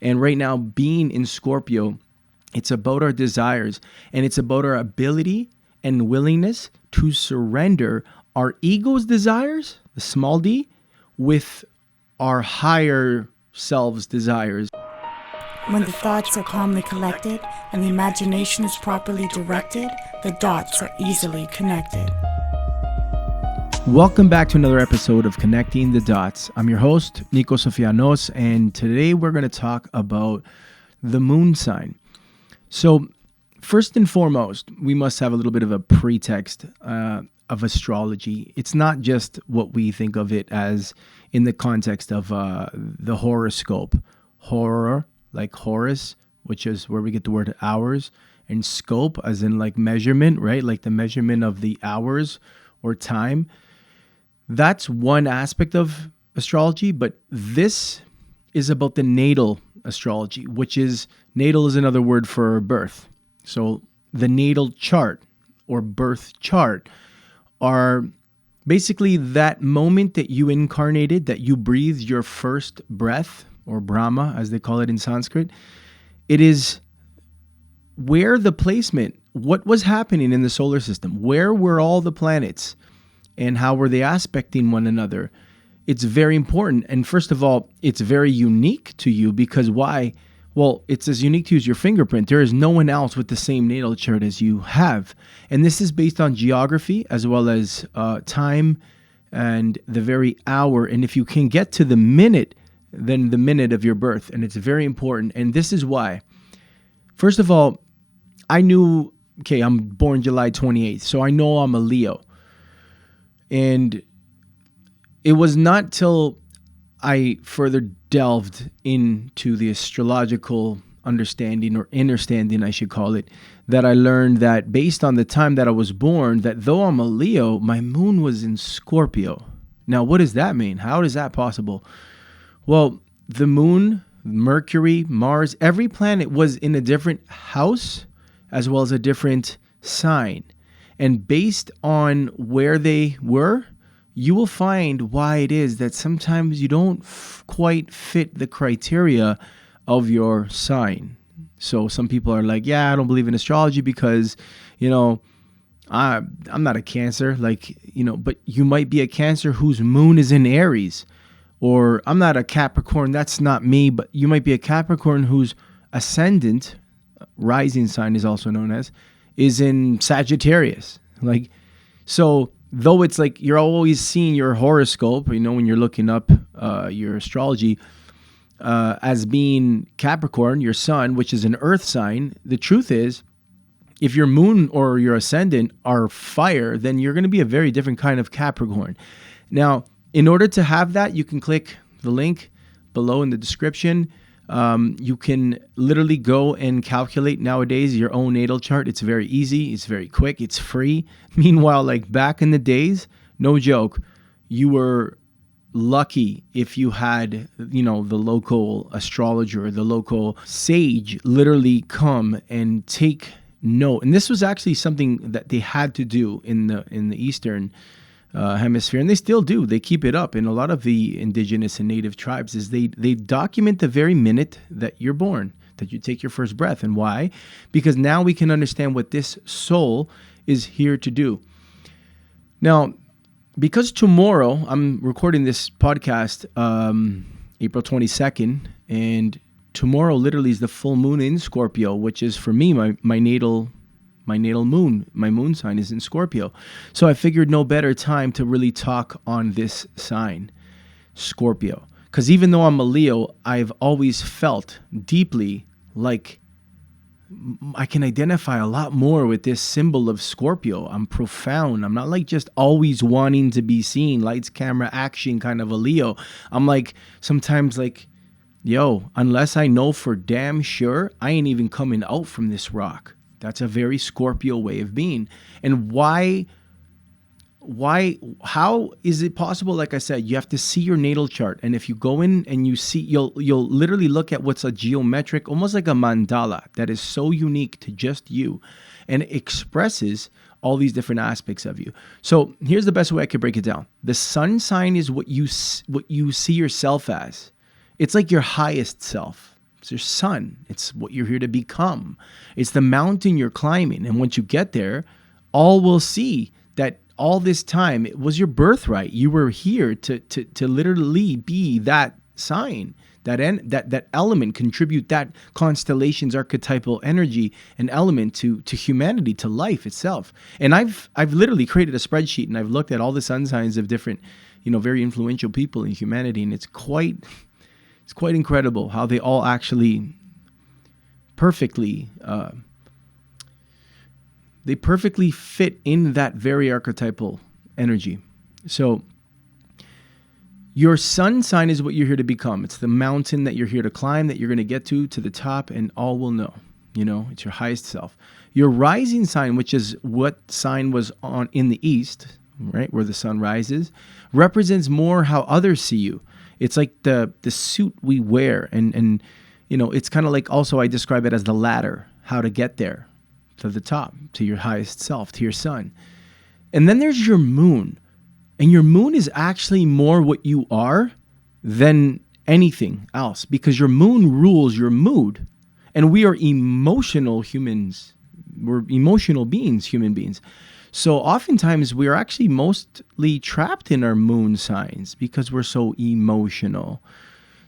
And right now, being in Scorpio, it's about our desires, and it's about our ability and willingness to surrender our ego's desires, the small d, with our higher selves' desires. When the thoughts are calmly collected and the imagination is properly directed, the dots are easily connected. Welcome back to another episode of Connecting the Dots. I'm your host, Nico Sofianos, and today we're going to talk about the moon sign. So first and foremost, we must have a little bit of a pretext of astrology. It's not just what we think of it as in the context of the horoscope. Horror, like Horus, which is where we get the word hours, and scope, as in like measurement, right? Like the measurement of the hours or time. That's one aspect of astrology, but this is about the natal astrology, which is, natal is another word for birth. So the natal chart or birth chart are basically that moment that you incarnated, that you breathed your first breath, or Brahma, as they call it in Sanskrit. It is where the placement, what was happening in the solar system, where were all the planets, and how were they aspecting one another. It's very important. And first of all, it's very unique to you because why? Well, it's as unique to you as your fingerprint. There is no one else with the same natal chart as you have. And this is based on geography as well as time and the very hour. And if you can get to the minute, then the minute of your birth. And it's very important. And this is why. First of all, I knew, okay, I'm born July 28th. So I know I'm a Leo. And it was not till I further delved into the astrological understanding or understanding, I should call it, that I learned that based on the time that I was born, that though I'm a Leo, my moon was in Scorpio. Now, what does that mean? How is that possible? Well, the moon, Mercury, Mars, every planet was in a different house as well as a different sign. And based on where they were, you will find why it is that sometimes you don't quite fit the criteria of your sign. So some people are like, yeah, I don't believe in astrology because, I'm not a Cancer, but you might be a Cancer whose moon is in Aries. Or I'm not a Capricorn, that's not me, but you might be a Capricorn whose ascendant, rising sign is also known as, is in Sagittarius. So though it's like you're always seeing your horoscope, when you're looking up your astrology as being Capricorn, your sun, which is an earth sign, the truth is, if your moon or your ascendant are fire, then you're going to be a very different kind of Capricorn. Now, in order to have that, you can click the link below in the description. You can literally go and calculate nowadays your own natal chart. It's very easy. It's very quick. It's free. Meanwhile, back in the days, no joke, you were lucky if you had, the local astrologer or the local sage literally come and take note. And this was actually something that they had to do in the Eastern hemisphere, and they still do. They keep it up in a lot of the indigenous and native tribes. Is they document the very minute that you're born, that you take your first breath. And why? Because now we can understand what this soul is here to do. Now, because tomorrow I'm recording this podcast April 22nd, and tomorrow literally is the full moon in Scorpio, which is for me my natal moon. My moon sign is in Scorpio. So I figured no better time to really talk on this sign, Scorpio. Because even though I'm a Leo, I've always felt deeply like I can identify a lot more with this symbol of Scorpio. I'm profound. I'm not just always wanting to be seen, lights, camera, action kind of a Leo. I'm sometimes yo, unless I know for damn sure, I ain't even coming out from this rock. That's a very Scorpio way of being. And how is it possible? Like I said, you have to see your natal chart. And if you go in and you see, you'll literally look at what's a geometric, almost like a mandala that is so unique to just you and it expresses all these different aspects of you. So here's the best way I could break it down. The sun sign is what you see yourself as. It's like your highest self. It's your sun. It's what you're here to become. It's the mountain you're climbing. And once you get there, all will see that all this time it was your birthright. You were here to literally be that sign, that element, contribute that constellation's archetypal energy and element to humanity, to life itself. And I've literally created a spreadsheet, and I've looked at all the sun signs of different, very influential people in humanity, and it's quite incredible how they all actually perfectly fit in that very archetypal energy. So your sun sign is what you're here to become. It's the mountain that you're here to climb, that you're going to get to the top, and all will know. It's your highest self. Your rising sign, which is what sign was on in the east, right, where the sun rises, represents more how others see you. It's like the suit we wear, and it's kind of like, also I describe it as the ladder, how to get there, to the top, to your highest self, to your sun. And then there's your moon. And your moon is actually more what you are than anything else, because your moon rules your mood. And we are emotional humans. We're emotional beings, human beings. So oftentimes we are actually mostly trapped in our moon signs because we're so emotional.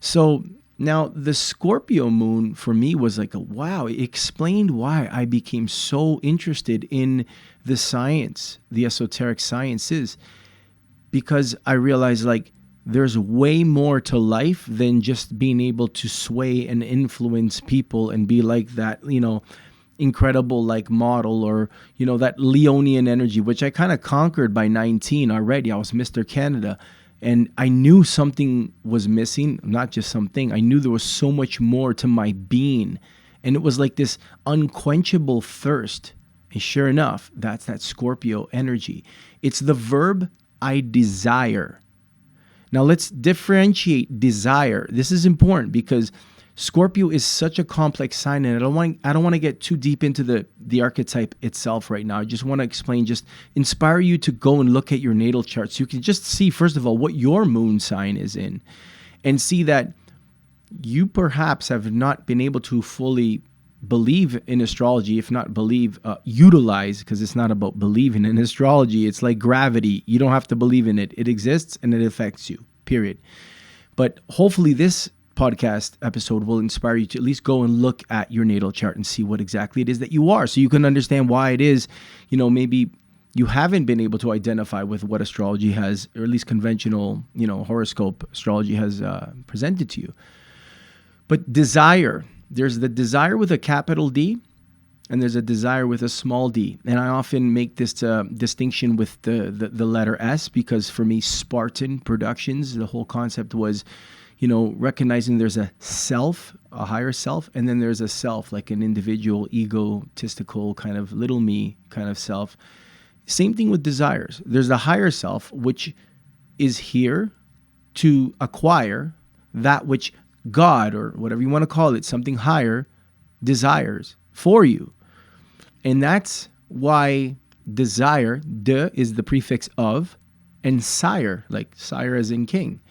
So now the Scorpio moon for me was like wow, it explained why I became so interested in the science, the esoteric sciences. Because I realized there's way more to life than just being able to sway and influence people and be like that, incredible model, or, that Leonian energy, which I kind of conquered by 19 already. I was Mr. Canada, and I knew something was missing, not just something. I knew there was so much more to my being, and it was like this unquenchable thirst. And sure enough, that's that Scorpio energy. It's the verb I desire. Now let's differentiate desire. This is important because Scorpio is such a complex sign, and I don't want to get too deep into the archetype itself right now. I just want to explain, just inspire you to go and look at your natal chart so you can just see, first of all, what your moon sign is in, and see that you perhaps have not been able to fully believe in astrology, if not utilize, because it's not about believing in astrology. It's like gravity. You don't have to believe in it. It exists and it affects you, period. But hopefully this podcast episode will inspire you to at least go and look at your natal chart and see what exactly it is that you are, so you can understand why it is, maybe you haven't been able to identify with what astrology has, or at least conventional, horoscope astrology has presented to you. But desire, there's the desire with a capital D, and there's a desire with a small d. And I often make this distinction with the letter S, because for me, Spartan Productions, the whole concept was, recognizing there's a self, a higher self, and then there's a self, like an individual, egotistical kind of little me kind of self. Same thing with desires. There's the higher self, which is here to acquire that which God, or whatever you want to call it, something higher, desires for you. And that's why desire, de, is the prefix of, and sire, like sire as in king.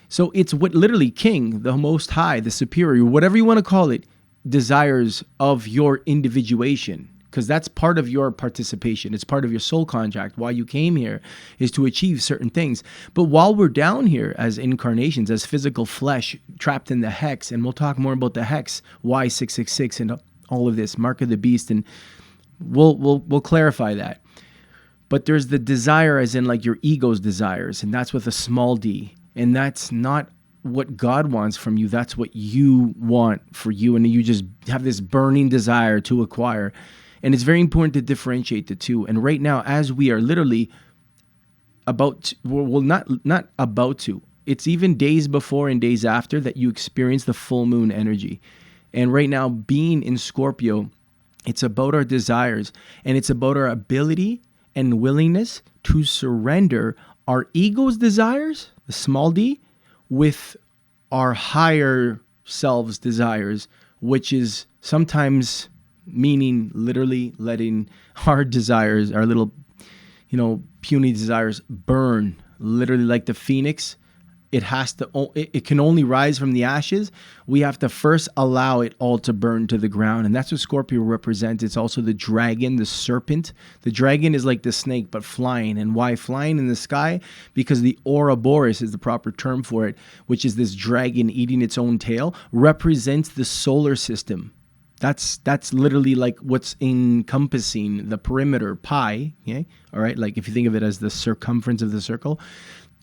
So it's what literally king, the most high, the superior, whatever you want to call it, desires of your individuation. Because that's part of your participation. It's part of your soul contract. Why you came here is to achieve certain things. But while we're down here as incarnations, as physical flesh trapped in the hex, and we'll talk more about the hex, why 666 and all of this, mark of the beast, and we'll clarify that. But there's the desire as in like your ego's desires, and that's with a small d. And that's not what God wants from you. That's what you want for you. And you just have this burning desire to acquire. And it's very important to differentiate the two. And right now, as we are literally not about to, it's even days before and days after that you experience the full moon energy. And right now, being in Scorpio, it's about our desires, and it's about our ability and willingness to surrender our ego's desires, the small d, with our higher selves desires, which is sometimes meaning literally letting our desires, our little, puny desires burn, literally like the phoenix it can only rise from the ashes. We have to first allow it all to burn to the ground. And that's what Scorpio represents. It's also the dragon, the serpent. The dragon is like the snake, but flying. And why flying in the sky? Because the Ouroboros is the proper term for it, which is this dragon eating its own tail, represents the solar system. That's literally like what's encompassing the perimeter, pi. Okay? All right. Like if you think of it as the circumference of the circle,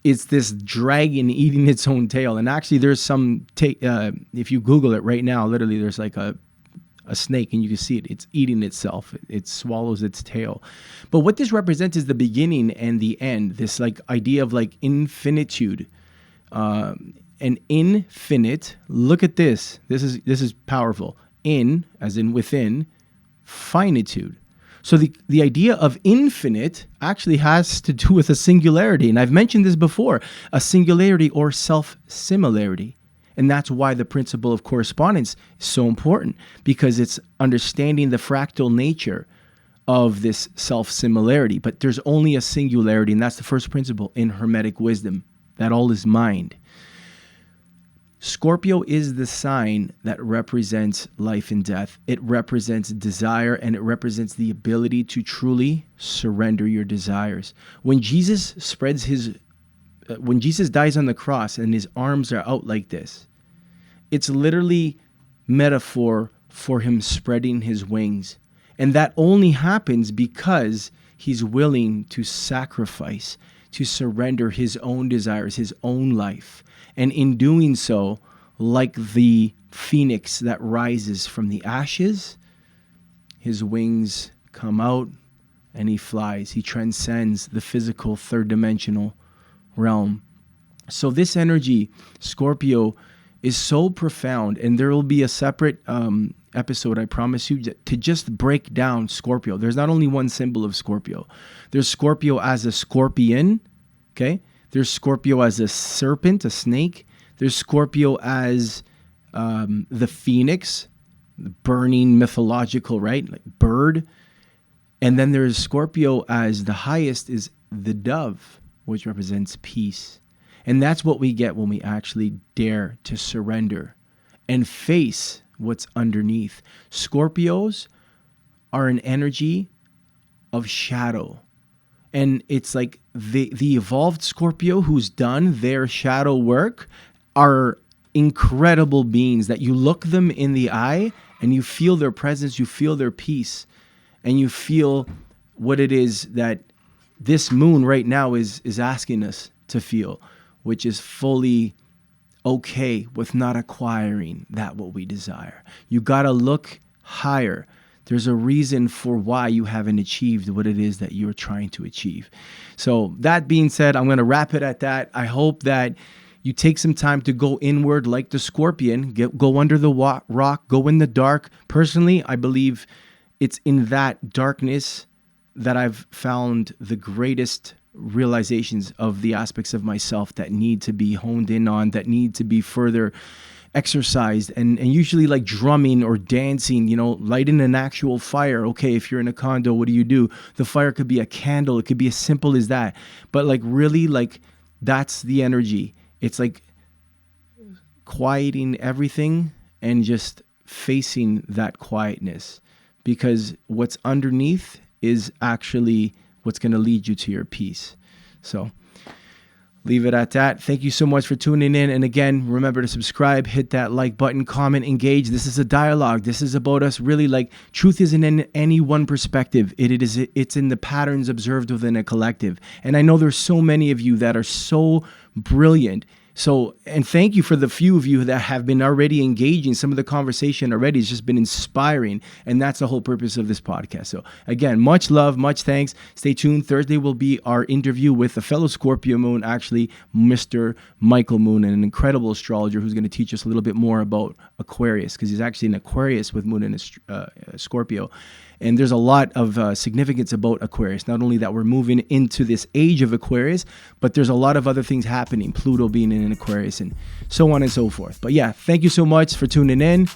it's this dragon eating its own tail. And actually there's some, if you Google it right now, literally there's like a snake and you can see it. It's eating itself. It swallows its tail. But what this represents is the beginning and the end. This like idea of like infinitude. And infinite, look at this. This is powerful. In, as in within, finitude. So the idea of infinite actually has to do with a singularity. And I've mentioned this before, a singularity or self-similarity. And that's why the principle of correspondence is so important, because it's understanding the fractal nature of this self-similarity. But there's only a singularity, and that's the first principle in Hermetic wisdom, that all is mind. Scorpio is the sign that represents life and death. It represents desire, and it represents the ability to truly surrender your desires. When Jesus dies on the cross and his arms are out like this, it's literally metaphor for him spreading his wings. And that only happens because he's willing to sacrifice, to surrender his own desires, his own life. And in doing so, like the phoenix that rises from the ashes, his wings come out and he flies. He transcends the physical third dimensional realm. So this energy, Scorpio, is so profound. And there will be a separate episode, I promise you, to just break down Scorpio. There's not only one symbol of Scorpio. There's Scorpio as a scorpion, okay? There's Scorpio as a serpent, a snake. There's Scorpio as the phoenix, the burning mythological, right? Like bird. And then there's Scorpio as the highest is the dove, which represents peace. And that's what we get when we actually dare to surrender and face what's underneath. Scorpios are an energy of shadow. And it's like the evolved Scorpio who's done their shadow work are incredible beings that you look them in the eye and you feel their presence, you feel their peace, and you feel what it is that this moon right now is asking us to feel, which is fully okay with not acquiring that what we desire. You got to look higher. There's a reason for why you haven't achieved what it is that you're trying to achieve. So that being said, I'm going to wrap it at that. I hope that you take some time to go inward like the scorpion, go under the rock, go in the dark. Personally, I believe it's in that darkness that I've found the greatest realizations of the aspects of myself that need to be honed in on, that need to be further exercised, and usually like drumming or dancing, lighting an actual fire. Okay, if you're in a condo, what do? The fire could be a candle. It could be as simple as that. But like really, like that's the energy. It's like quieting everything and just facing that quietness, because what's underneath is actually what's going to lead you to your peace. So leave it at that. Thank you so much for tuning in. And again, remember to subscribe, hit that like button, comment, engage. This is a dialogue. This is about us really, like, truth isn't in any one perspective. It's in the patterns observed within a collective. And I know there's so many of you that are so brilliant. So, and thank you for the few of you that have been already engaging. Some of the conversation already has just been inspiring. And that's the whole purpose of this podcast. So again, much love, much thanks. Stay tuned. Thursday will be our interview with a fellow Scorpio moon, actually Mr. Michael Moon, an incredible astrologer who's going to teach us a little bit more about Aquarius, because he's actually an Aquarius with moon in Scorpio. And there's a lot of significance about Aquarius. Not only that we're moving into this age of Aquarius, but there's a lot of other things happening. Pluto being in an Aquarius and so on and so forth. But yeah, thank you so much for tuning in.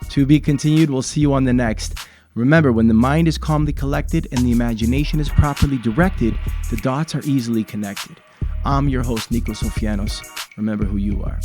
To be continued. We'll see you on the next. Remember, when the mind is calmly collected and the imagination is properly directed, the dots are easily connected. I'm your host, Nico Sofianos. remember who you are.